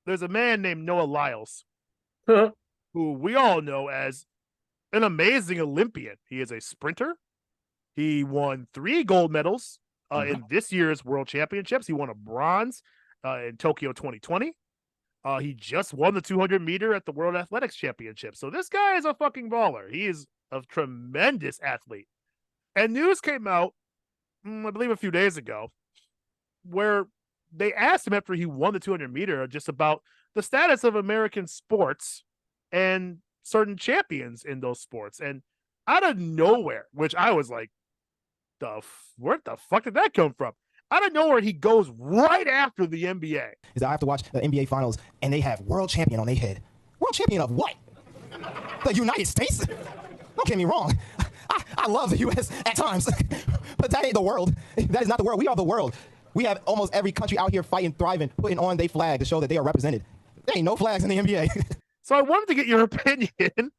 there's a man named Noah Lyles, Huh. who we all know as an amazing Olympian. He is a sprinter. He won 3 gold medals in this year's World Championships. He won a bronze in Tokyo 2020. He just won the 200 meter at the World Athletics Championship. So this guy is a fucking baller. He is a tremendous athlete. And news came out, I believe a few days ago, where they asked him after he won the 200 meter just about the status of American sports and certain champions in those sports. And out of nowhere, which I was like, where the fuck did that come from? Out of nowhere, he goes right after the NBA. Is I have to watch the NBA Finals, and they have world champion on their head. World champion of what? The United States? Don't get me wrong. I love the U.S. at times, but that ain't the world. That is not the world. We are the world. We have almost every country out here fighting, thriving, putting on their flag to show that they are represented. There ain't no flags in the NBA. So I wanted to get your opinion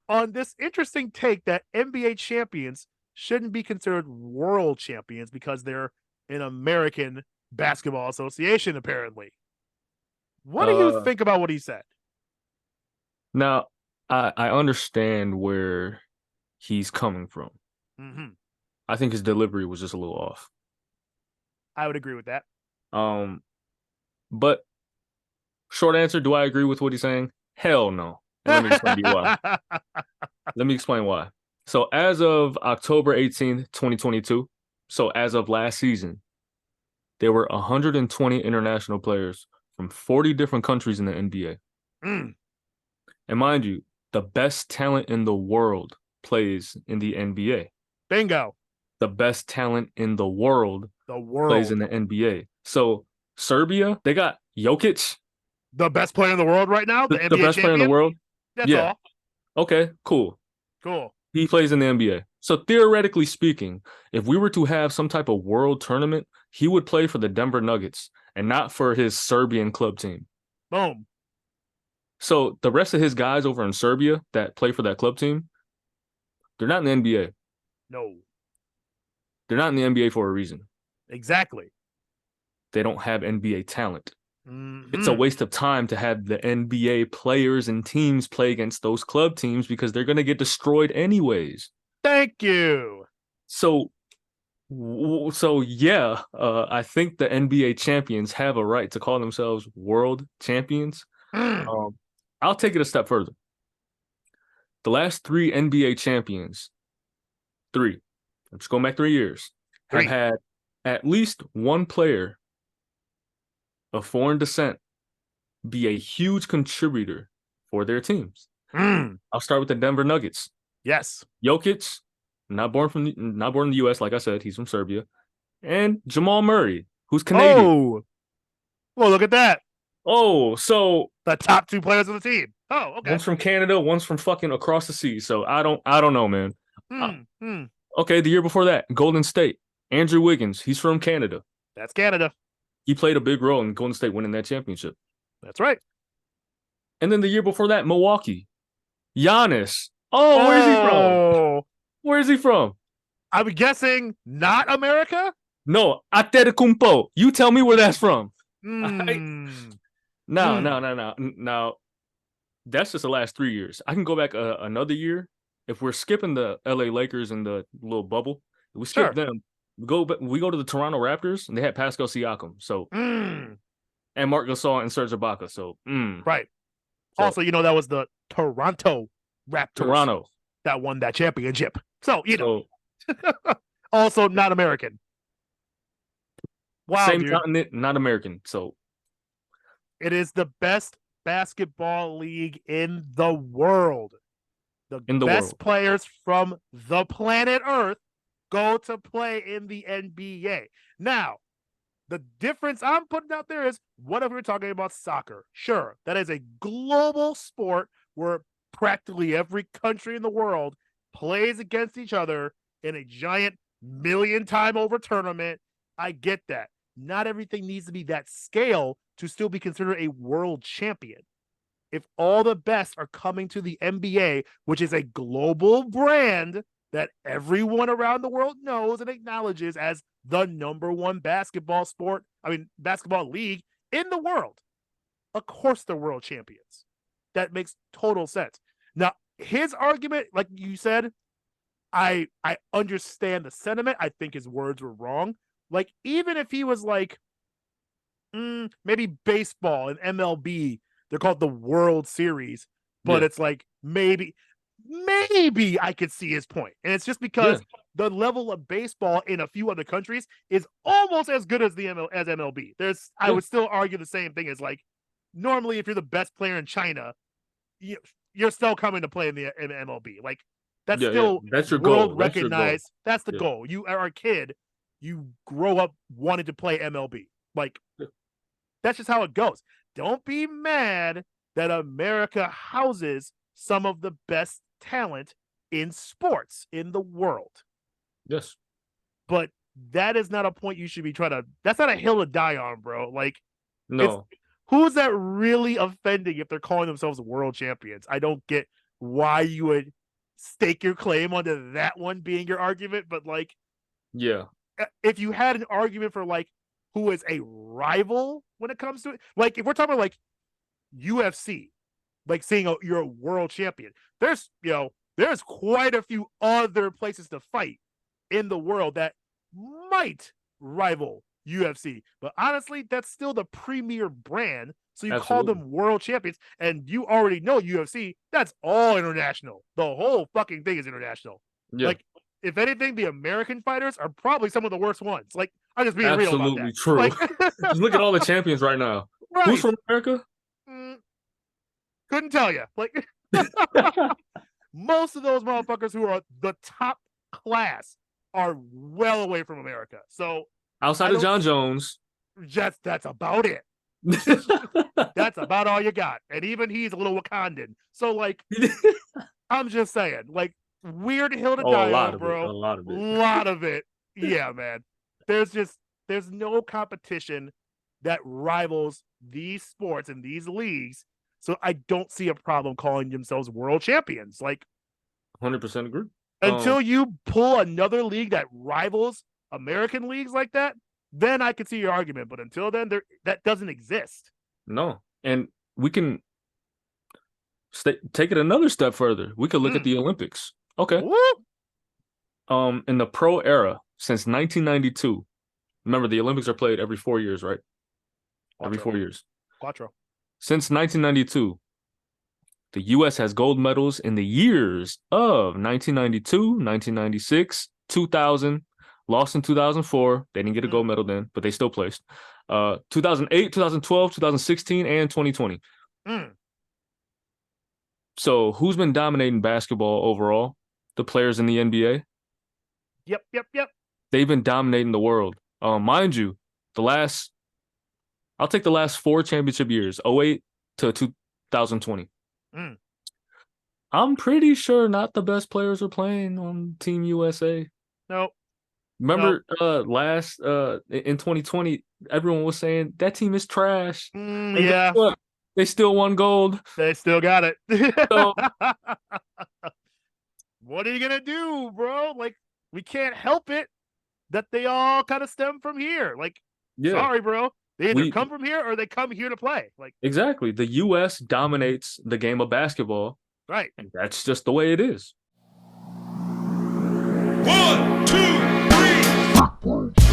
on this interesting take that NBA champions shouldn't be considered world champions because they're an American Basketball Association, apparently. What do you think about what he said? Now, I understand where he's coming from. Mm-hmm. I think his delivery was just a little off. I would agree with that. But short answer, do I agree with what he's saying? Hell no. And let me explain to you why. Let me explain why. So as of October 18th, 2022, so as of last season, there were 120 international players from 40 different countries in the NBA. Mm. And mind you, the best talent in the world plays in the NBA. Bingo. The best talent in the world plays in the NBA. So Serbia, they got Jokic. The best player in the world right now? The NBA best champion? Player in the world? That's all. Okay, cool. Cool. He plays in the NBA. So theoretically speaking, if we were to have some type of world tournament, he would play for the Denver Nuggets and not for his Serbian club team. Boom. So the rest of his guys over in Serbia that play for that club team, they're not in the NBA. No. They're not in the NBA for a reason. Exactly. They don't have NBA talent. Mm-hmm. It's a waste of time to have the NBA players and teams play against those club teams because they're going to get destroyed anyways. Thank you. So yeah, I think the NBA champions have a right to call themselves world champions. I'll take it a step further. The last 3 NBA champions, I'm just going back 3 years, have had at least one player of foreign descent be a huge contributor for their teams. I'll start with the Denver Nuggets. Yes. Jokic, not born in the US, like I said, he's from Serbia. And Jamal Murray, who's Canadian. Oh, well, look at that. Oh, so the top 2 players of the team. Oh, okay. One's from Canada, one's from fucking across the sea. So I don't know, man. Okay, the year before that, Golden State. Andrew Wiggins, he's from Canada. That's Canada. He played a big role in Golden State winning that championship. That's right. And then the year before that, Milwaukee. Giannis. Oh, where's he from? Where's he from? I'm guessing not America? No, Antetokounmpo. You tell me where that's from. Now, that's just the last 3 years. I can go back another year. If we're skipping the LA Lakers and the little bubble, if we skip them, we go to the Toronto Raptors, and they had Pascal Siakam. So, and Marc Gasol and Serge Ibaka. So, right. So, also, that was the Toronto Raptors that won that championship. So, also not American. Wow, same continent, not American. So, it is the best basketball league in the world. The best players from the planet Earth go to play in the NBA. Now, the difference I'm putting out there is, what if we're talking about soccer? Sure, that is a global sport where practically every country in the world plays against each other in a giant million-time over tournament. I get that. Not everything needs to be that scale to still be considered a world champion. If all the best are coming to the NBA, which is a global brand that everyone around the world knows and acknowledges as the #1 basketball league in the world, Of course they're world champions. That makes total sense. Now, his argument, like you said, I understand the sentiment. I think his words were wrong. Like, even if he was like, maybe baseball and MLB, they're called the World Series, but it's like maybe I could see his point. And it's just because the level of baseball in a few other countries is almost as good as as MLB. I would still argue the same thing as like, normally if you're the best player in China, you're still coming to play in MLB. Like, that's still that's your world goal. recognized. That's the goal. You are a kid, you grow up wanting to play MLB. Like, that's just how it goes. Don't be mad that America houses some of the best talent in sports in the world. Yes. But that is not a point you should be that's not a hill to die on, bro. Like, no. Who's that really offending if they're calling themselves world champions? I don't get why you would stake your claim onto that one being your argument, but like, if you had an argument for like who is a rival when it comes to it, like if we're talking about like UFC, like saying you're a world champion, there's quite a few other places to fight in the world that might rival UFC, but honestly, that's still the premier brand. So you call them world champions, and you already know UFC. That's all international. The whole fucking thing is international. Yeah. Like, if anything, the American fighters are probably some of the worst ones. Like, I'm just being real about that. Absolutely true. Like, just look at all the champions right now. Right. Who's from America? Couldn't tell you. Like, most of those motherfuckers who are the top class are well away from America. So. Outside of John Jones. That's about it. That's about all you got. And even he's a little Wakandan. So, like, I'm just saying, like, weird hill to die on, bro. A lot of it. A lot of it. Yeah, man. There's no competition that rivals these sports and these leagues. So I don't see a problem calling themselves world champions. Like, 100% agree. Until you pull another league that rivals American leagues like that, then I could see your argument. But until then, that doesn't exist. No. And we can take it another step further. We could look at the Olympics. Okay. Woo! In the pro era, since 1992, remember the Olympics are played every 4 years, right? Every 4 years. Quattro. Since 1992, the U.S. has gold medals in the years of 1992, 1996, 2000, lost in 2004. They didn't get a gold medal then, but they still placed. 2008, 2012, 2016, and 2020. So who's been dominating basketball overall? The players in the NBA. Yep. They've been dominating the world. Mind you, I'll take the last 4 championship years, 2008 to 2020. I'm pretty sure not the best players are playing on Team USA. Nope. Remember last in 2020, everyone was saying that team is trash. Yeah. They still won gold. They still got it. So, what are you gonna do, bro? Like, we can't help it that they all kind of stem from here. Like, sorry, bro. They either come from here or they come here to play. Like, exactly. The US dominates the game of basketball. Right. And that's just the way it is. 1, 2, 3.